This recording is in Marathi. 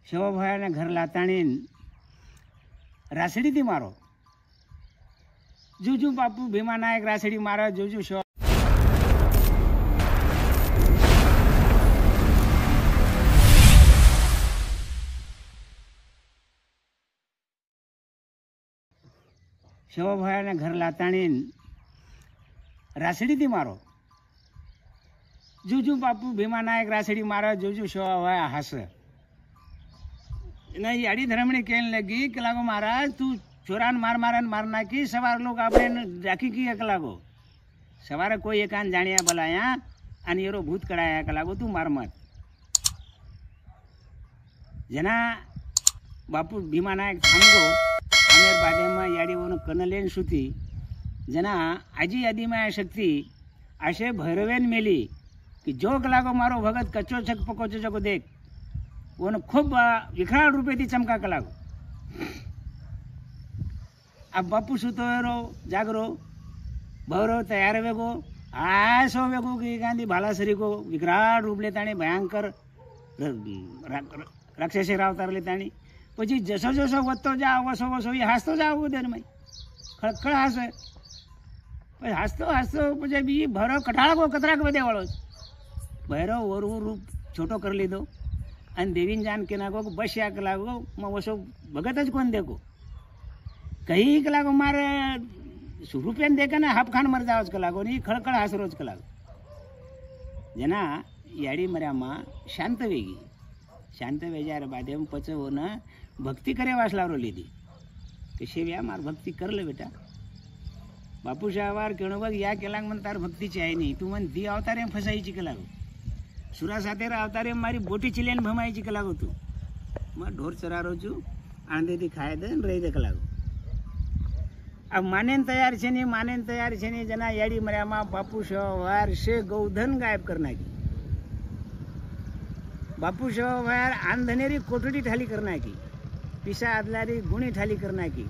शिवभायाने घर लाताणीन रासडीથી મારો જુજુ બાપુ ભીમા નાયક રાસડી મારા જુજુ શો शिवभायाने घर लाताणीन रासडीથી મારો જુજુ બાપુ ભીમા નાયક રાસડી મારા જુજુ શિવભાયા હાસ नहीं याड़ी धर्मणी कहने लगी कि लागो महाराज तू चोरान मार नाखी सवार लोग आपने राखी की एक लागो सवार कोई एकान जानिया बोलाया आणि एरो भूत कड़ाया के लागो तू मार मत जना बापू भीमा नायक थांबो आमेर बादे में याड़ी वो कनलेन सुती जना आजी आदि में शक्ति आशे भैरवेन मेली कि जो लागो मारो भगत कच्चो छक पकोचो चको देख वो खूब विकराळ रूपे थी चमका लागो अब बापू सुतो जागरो भवरो तैयार वेगो आसो वेगो कि गांधी भालासरी को विकराळ रूप लेताणी भयंकर राक्षसी अवतार लेताणी पछी जसो जसो वत्तो जाओ वसो वसो ये हसतो जाओ उधर में खड़खड़ हसे हसतो हसतो पछी बी भरो कठाळ को कतरा के बदे वाळो भैरो ओरू रूप छोटो कर लीधो અને દેવીન જાન કે નાખો બસ યા કલાકો વસો ભગત જ કોણ દેખો કઈ કલાકો મારે રૂપિયા દેખે ને હાફ ખાન મર જાવ કલાકો ની ખળખળ હાસરો જ કલાકો જેના યાડી મર્યામાં શાંત વેગી શાંત વેજાર બાદે પચવો ને ભક્તિ કરે વાસલારો લીધી કે શેવ્યા માર ભક્તિ કર લે બેટા બાપુ શાહવાર કેણો બગ યા કેલાક મને તાર ભક્તિ ચાહી નહીં તું મને દી અવતારે ફસાઈ છી કલાકો सुरा साथे अवतारे मारी बोटी चिलेन भमाई ची कलागो तू मैं ढोर चरारो छू आंधे थी खाए दे रही दे कलागो अब माने तैयार छे ने जना याड़ी मर्या मा बापू शोवार से गौधन गायब करना की बापू शोवार आंधनेरी कोठडी ठाली करना की पिसा आदलारी गुणी ठाली करना की